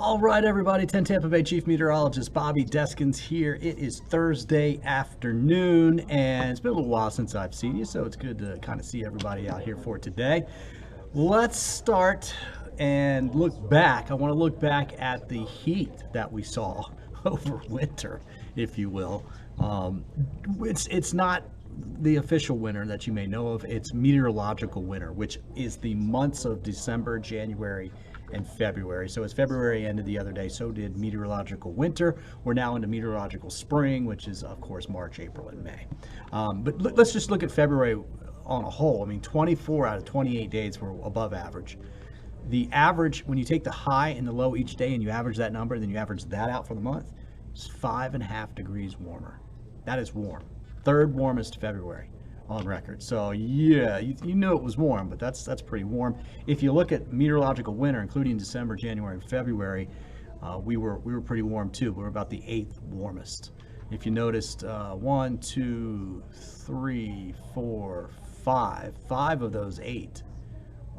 All right, everybody, 10 Tampa Bay Chief Meteorologist Bobby Deskins here. It is Thursday afternoon, and it's been a little while since I've seen you, so it's good to kind of see everybody out here for today. Let's start and look back. I want to look back at the heat that we saw over winter, if you will. It's not the official winter that you may know of. It's meteorological winter, which is the months of December, January, and February. So as February ended the other day, so did meteorological winter. We're now into meteorological spring, which is, of course, March, April, and May. But let's just look at February on a whole. I mean, 24 out of 28 days were above average. The average, when you take the high and the low each day and you average that number, and then you average that out for the month, it's 5.5 degrees warmer. That is warm. Third warmest February on record. So yeah, you know it was warm, but that's pretty warm. If you look at meteorological winter, including December, January, and February, we were pretty warm too. We were about the 8th warmest. If you noticed, 1, 2, 3, 4, 5. 5 of those 8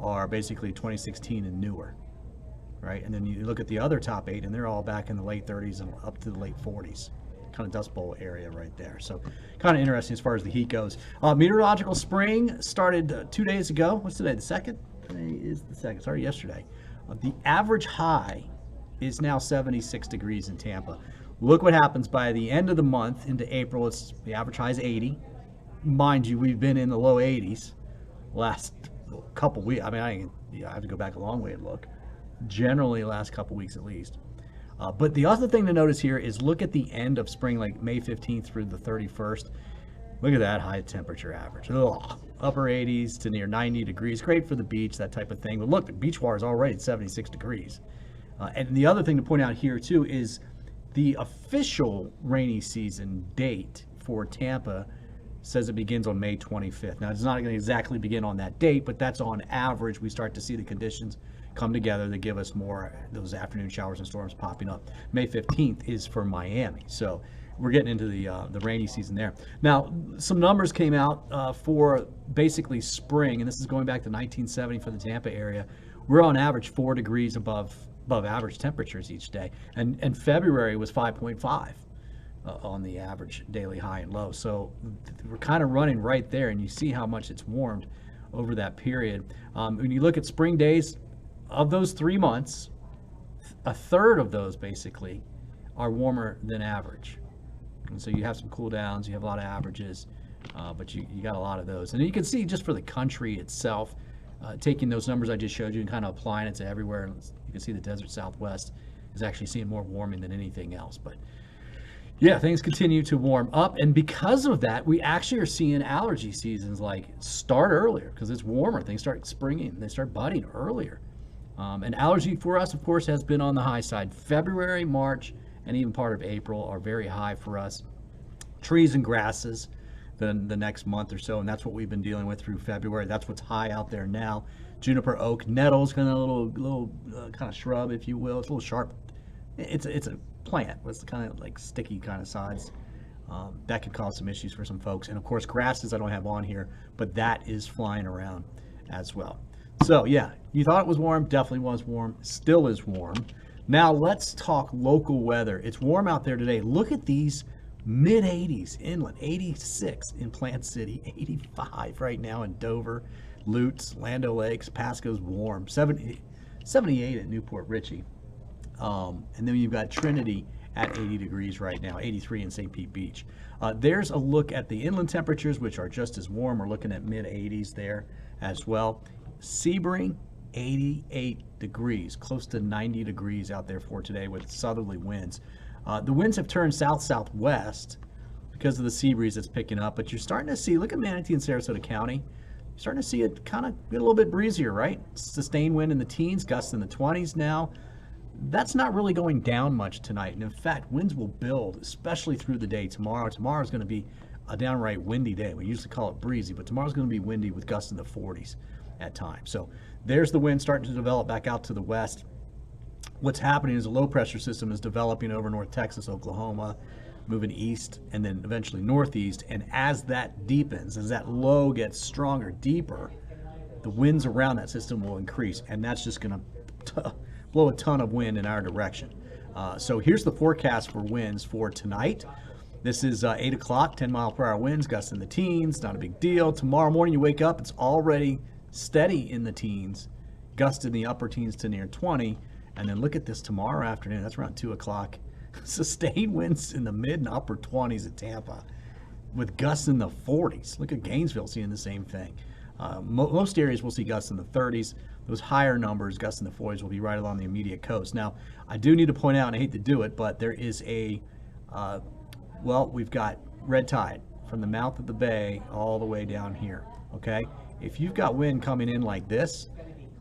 are basically 2016 and newer, right? And then you look at the other top 8, and they're all back in the late 30s and up to the late 40s. Kind of Dust Bowl area right there. So kind of interesting as far as the heat goes. Meteorological spring started 2 days ago. What's today? The 2nd? Today is the 2nd. Started yesterday. The average high is now 76 degrees in Tampa. Look what happens by the end of the month into April. The average high is 80. Mind you, we've been in the low 80s last couple weeks. I mean, I have to go back a long way and look. Generally, last couple weeks at least. But the other thing to notice here is look at the end of spring, like May 15th through the 31st. Look at that high temperature average. Ugh. Upper 80s to near 90 degrees. Great for the beach, that type of thing. But look, the beach water is already at 76 degrees. And the other thing to point out here, too, is the official rainy season date for Tampa says it begins on May 25th. Now, it's not going to exactly begin on that date, but that's on average. We start to see the conditions come together that give us more those afternoon showers and storms popping up. May 15th is for Miami, so we're getting into the rainy season there. Now, some numbers came out for basically spring, and this is going back to 1970 for the Tampa area. We're on average 4 degrees above average temperatures each day, and February was 5.5 on the average daily high and low. So we're kind of running right there, and you see how much it's warmed over that period. When you look at spring days, of those 3 months, a third of those basically are warmer than average. And so you have some cool downs, you have a lot of averages, but you got a lot of those. And then you can see just for the country itself, taking those numbers I just showed you and kind of applying it to everywhere. You can see the desert Southwest is actually seeing more warming than anything else. But yeah, things continue to warm up, and because of that, we actually are seeing allergy seasons like start earlier because it's warmer. Things start springing, they start budding earlier. And allergy for us, of course, has been on the high side. February, March, and even part of April are very high for us. Trees and grasses, then the next month or so, and that's what we've been dealing with through February. That's what's high out there now. Juniper, oak, nettles, kind of a little kind of shrub, if you will. It's a little sharp. It's a plant with kind of like sticky kind of sides. That could cause some issues for some folks. And of course, grasses I don't have on here, but that is flying around as well. So yeah, you thought it was warm, definitely was warm, still is warm. Now let's talk local weather. It's warm out there today. Look at these mid 80s inland, 86 in Plant City, 85 right now in Dover, Lutz, Land O'Lakes, Pasco's warm, 78 at Newport Richey. And then you've got Trinity at 80 degrees right now, 83 in St. Pete Beach. There's a look at the inland temperatures, which are just as warm. We're looking at mid 80s there as well. Sebring, 88 degrees, close to 90 degrees out there for today with southerly winds. The winds have turned south-southwest because of the sea breeze that's picking up, but you're starting to see, look at Manatee and Sarasota County, you're starting to see it kind of get a little bit breezier, right? Sustained wind in the teens, gusts in the 20s now. That's not really going down much tonight, and in fact, winds will build, especially through the day tomorrow. Tomorrow's going to be a downright windy day. We usually call it breezy, but tomorrow's going to be windy with gusts in the 40s. At times. So there's the wind starting to develop back out to the west. What's happening is a low pressure system is developing over North Texas, Oklahoma, moving east and then eventually northeast. And as that deepens, as that low gets stronger, deeper, the winds around that system will increase. And that's just going to blow a ton of wind in our direction. So here's the forecast for winds for tonight. This is 8 o'clock, 10-mile-per-hour winds, gusts in the teens, not a big deal. Tomorrow morning you wake up, it's already steady in the teens, gusts in the upper teens to near 20. And then look at this tomorrow afternoon, that's around 2 o'clock. Sustained winds in the mid and upper 20s at Tampa with gusts in the 40s. Look at Gainesville seeing the same thing. Most areas will see gusts in the 30s. Those higher numbers, gusts in the 40s, will be right along the immediate coast. Now, I do need to point out, and I hate to do it, but there is we've got red tide from the mouth of the bay all the way down here, okay? If you've got wind coming in like this,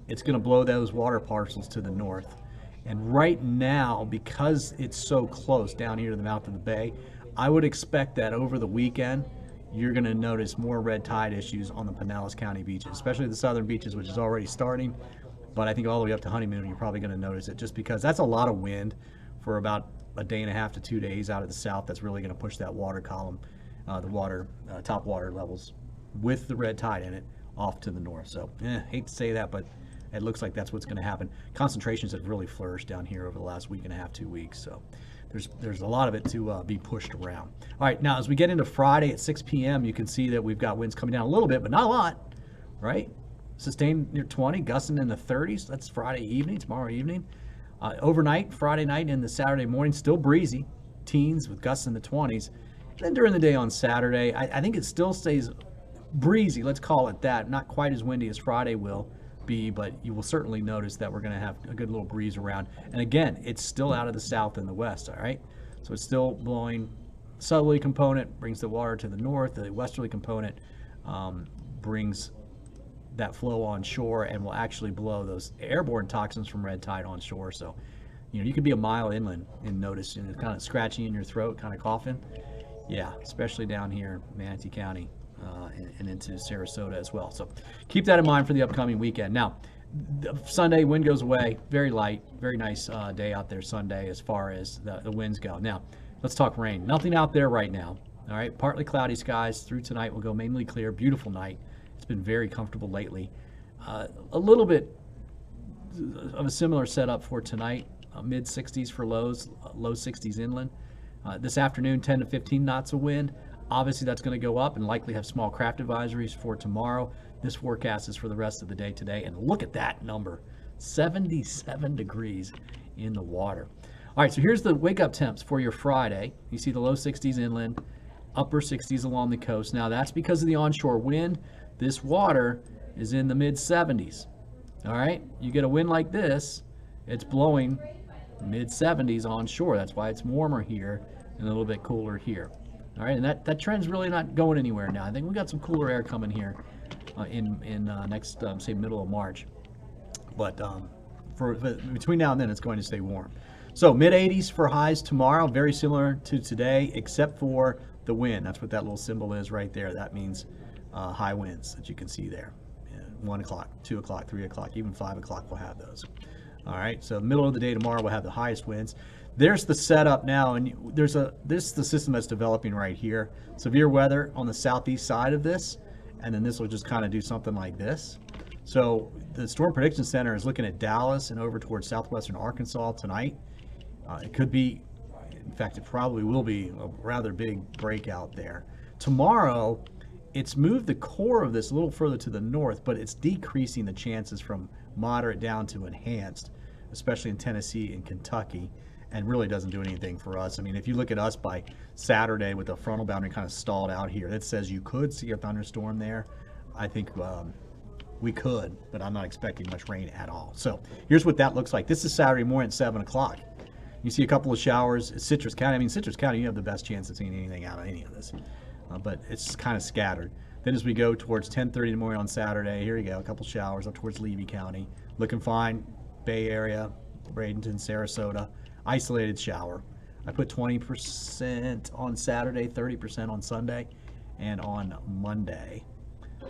it's going to blow those water parcels to the north. And right now, because it's so close down here to the mouth of the bay, I would expect that over the weekend, you're going to notice more red tide issues on the Pinellas County beaches, especially the southern beaches, which is already starting. But I think all the way up to Honeymoon, you're probably going to notice it just because that's a lot of wind for about a day and a half to 2 days out of the south. That's really going to push that water column, top water levels with the red tide in it off to the north. So, hate to say that, but it looks like that's what's going to happen. Concentrations have really flourished down here over the last week and a half, 2 weeks. So there's a lot of it to be pushed around. All right, now as we get into Friday at 6 p.m., you can see that we've got winds coming down a little bit, but not a lot, right? Sustained near 20, gusting in the 30s. That's Friday evening, tomorrow evening. Overnight, Friday night and the Saturday morning, still breezy, teens with gusts in the 20s. Then during the day on Saturday, I think it still stays breezy, let's call it that. Not quite as windy as Friday will be, but you will certainly notice that we're going to have a good little breeze around. And again, it's still out of the south and the west, all right? So it's still blowing. Southerly component brings the water to the north. The westerly component brings that flow on shore and will actually blow those airborne toxins from red tide on shore. So, you could be a mile inland and notice it's kind of scratchy in your throat, kind of coughing. Yeah, especially down here, Manatee County. And into Sarasota as well. So keep that in mind for the upcoming weekend. Now, Sunday, wind goes away. Very light, very nice day out there Sunday as far as the winds go. Now, let's talk rain. Nothing out there right now. All right, partly cloudy skies through tonight. Will go mainly clear. Beautiful night. It's been very comfortable lately. A little bit of a similar setup for tonight. Mid 60s for lows, low 60s inland. This afternoon, 10 to 15 knots of wind. Obviously, that's going to go up and likely have small craft advisories for tomorrow. This forecast is for the rest of the day today. And look at that number, 77 degrees in the water. All right, so here's the wake-up temps for your Friday. You see the low 60s inland, upper 60s along the coast. Now, that's because of the onshore wind. This water is in the mid-70s. All right, you get a wind like this, it's blowing mid-70s onshore. That's why it's warmer here and a little bit cooler here. All right, and that trend's really not going anywhere now. I think we got some cooler air coming here in next, say, middle of March. But between now and then, it's going to stay warm. So mid-80s for highs tomorrow, very similar to today, except for the wind. That's what that little symbol is right there. That means high winds that you can see there. 1 o'clock, 2 o'clock, 3 o'clock, even 5 o'clock we'll have those. All right, so middle of the day tomorrow we'll have the highest winds. There's the setup now, and this is the system that's developing right here. Severe weather on the southeast side of this, and then this will just kind of do something like this. So the Storm Prediction Center is looking at Dallas and over towards southwestern Arkansas tonight. It could be, in fact, it probably will be a rather big breakout there. Tomorrow, it's moved the core of this a little further to the north, but it's decreasing the chances from moderate down to enhanced, especially in Tennessee and Kentucky. And really doesn't do anything for us. I mean, if you look at us by Saturday with the frontal boundary kind of stalled out here, that says you could see a thunderstorm there. I think we could, but I'm not expecting much rain at all. So here's what that looks like. This is Saturday morning at 7 o'clock. You see a couple of showers. It's Citrus County. I mean, Citrus County, you have the best chance of seeing anything out of any of this. But it's kind of scattered. Then as we go towards 10:30 in the morning on Saturday, here you go, a couple showers up towards Levy County. Looking fine. Bay Area, Bradenton, Sarasota. Isolated shower. I put 20% on Saturday, 30% on Sunday, and on Monday.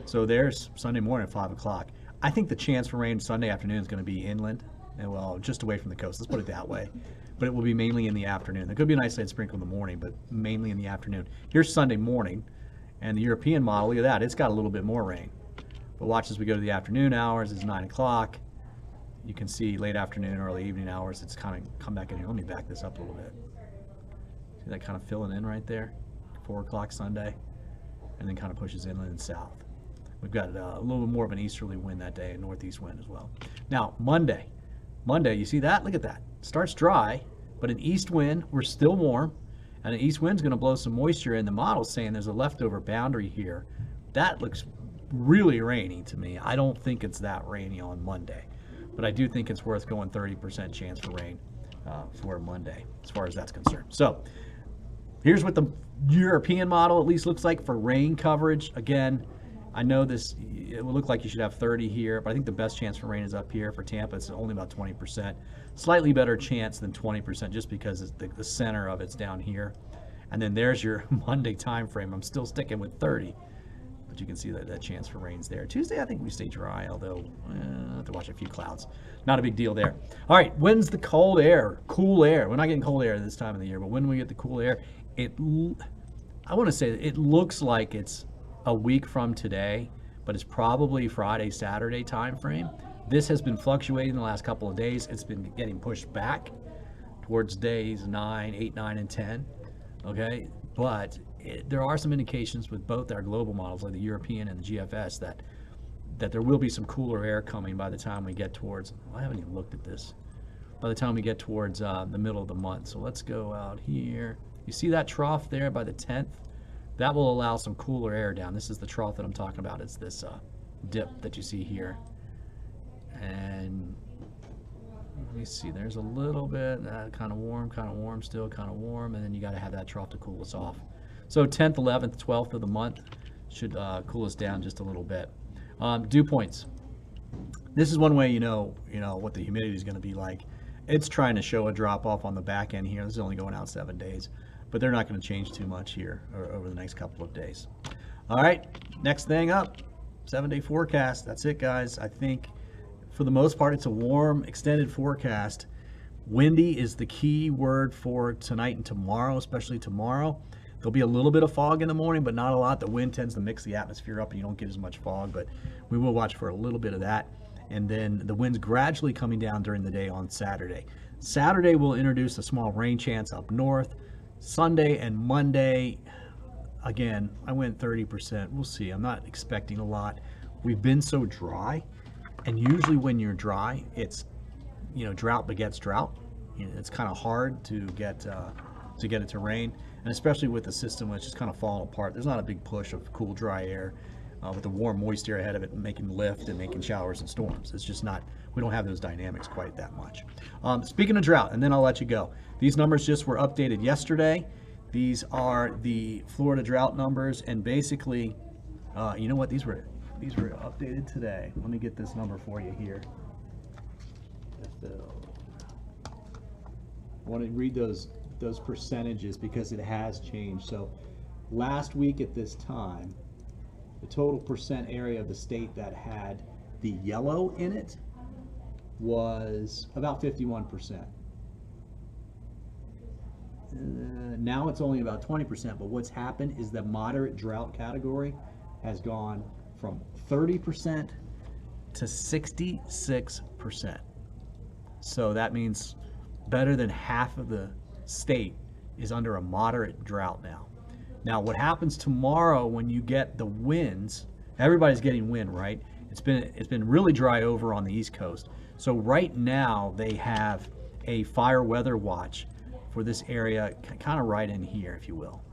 So there's Sunday morning at 5 o'clock. I think the chance for rain Sunday afternoon is going to be inland, and well, just away from the coast. Let's put it that way. But it will be mainly in the afternoon. There could be an isolated sprinkle in the morning, but mainly in the afternoon. Here's Sunday morning, and the European model, look at that. It's got a little bit more rain. But watch as we go to the afternoon hours. It's 9 o'clock. you can see late afternoon, early evening hours, it's kind of come back in here. Let me back this up a little bit. See that kind of filling in right there? 4 o'clock Sunday, and then kind of pushes inland and south. We've got a little bit more of an easterly wind that day, a northeast wind as well. Now, Monday, you see that? Look at that. Starts dry, but an east wind, we're still warm, and an east wind's going to blow some moisture in. The model's saying there's a leftover boundary here. That looks really rainy to me. I don't think it's that rainy on Monday, but I do think it's worth going 30% chance for rain for Monday as far as that's concerned. So here's what the European model at least looks like for rain coverage. Again, I know this, it will look like you should have 30 here, but I think the best chance for rain is up here. For Tampa, it's only about 20%. Slightly better chance than 20% just because it's the center of it's down here. And then there's your Monday time frame. I'm still sticking with 30, but you can see that chance for rain's there. Tuesday, I think we stay dry, although I have to watch a few clouds. Not a big deal there. All right, when's the cold air, cool air? We're not getting cold air this time of the year, but when we get the cool air, I want to say it looks like it's a week from today, but it's probably Friday, Saturday time frame. This has been fluctuating the last couple of days. It's been getting pushed back towards days 9, 8, 9, and 10. Okay, but there are some indications with both our global models, like the European and the GFS, that there will be some cooler air coming by the time we get towards. I haven't even looked at this. By the time we get towards the middle of the month. So let's go out here. You see that trough there by the 10th? That will allow some cooler air down. This is the trough that I'm talking about. It's this dip that you see here. And let me see, there's a little bit, kind of warm, still kind of warm, and then you got to have that trough to cool us off. So 10th, 11th, 12th of the month should cool us down just a little bit. Dew points. This is one way you know what the humidity is going to be like. It's trying to show a drop off on the back end here. This is only going out 7 days. But they're not going to change too much here over the next couple of days. All right, next thing up, 7-day forecast. That's it, guys. I think for the most part, it's a warm, extended forecast. Windy is the key word for tonight and tomorrow, especially tomorrow. There'll be a little bit of fog in the morning, but not a lot. The wind tends to mix the atmosphere up and you don't get as much fog, but we will watch for a little bit of that. And then the wind's gradually coming down during the day on Saturday. Saturday will introduce a small rain chance up north. Sunday and Monday, again, I went 30%. We'll see. I'm not expecting a lot. We've been so dry, and usually when you're dry, it's, drought begets drought. It's kind of hard to get it to rain, and especially with the system which is kind of falling apart. There's not a big push of cool, dry air with the warm, moist air ahead of it making lift and making showers and storms. It's just not, we don't have those dynamics quite that much. Speaking of drought, and then I'll let you go. These numbers just were updated yesterday. These are the Florida drought numbers, and basically, you know what? These were updated today. Let me get this number for you here. I want to read those percentages because it has changed. So last week at this time, the total percent area of the state that had the yellow in it was about 51%. Now it's only about 20%, but what's happened is the moderate drought category has gone from 30% to 66%. So that means better than half of the state is under a moderate drought now. Now what happens tomorrow when you get the winds, everybody's getting wind, right? It's been really dry over on the East Coast. So right now they have a fire weather watch for this area, kind of right in here, if you will.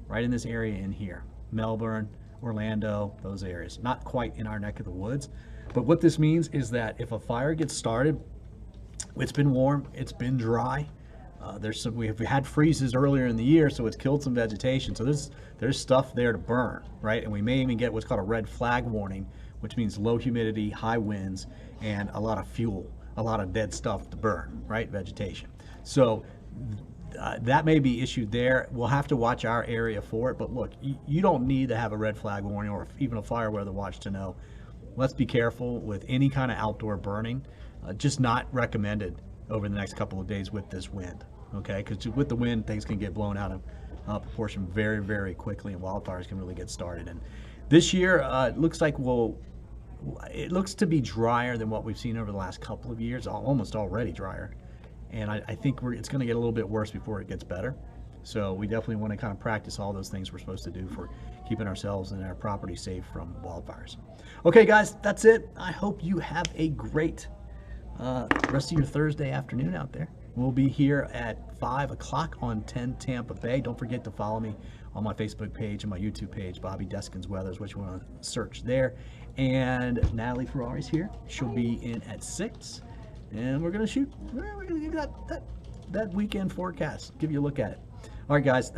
Right in this area in here. Melbourne, Orlando, those areas. Not quite in our neck of the woods. But what this means is that if a fire gets started, it's been warm, it's been dry. We've had freezes earlier in the year, so it's killed some vegetation. So there's stuff there to burn, right? And we may even get what's called a red flag warning, which means low humidity, high winds, and a lot of fuel, a lot of dead stuff to burn, right? Vegetation. So that may be issued there. We'll have to watch our area for it. But look, you don't need to have a red flag warning or even a fire weather watch to know. Let's be careful with any kind of outdoor burning. Just not recommended over the next couple of days with this wind, okay? Because with the wind, things can get blown out of proportion very, very quickly, and wildfires can really get started. And this year, it looks like we'll it looks to be drier than what we've seen over the last couple of years, almost already drier. And I think it's going to get a little bit worse before it gets better. So we definitely want to kind of practice all those things we're supposed to do for keeping ourselves and our property safe from wildfires. Okay, guys, that's it. I hope you have a great rest of your Thursday afternoon out there. We'll be here at 5 o'clock on 10 Tampa Bay. Don't forget to follow me on my Facebook page and my YouTube page, Bobby Deskins Weather is what you want to search there. And Natalie Ferrari's here. She'll be in at 6. And we're going to shoot. We're going to give that weekend forecast, give you a look at it. All right, guys.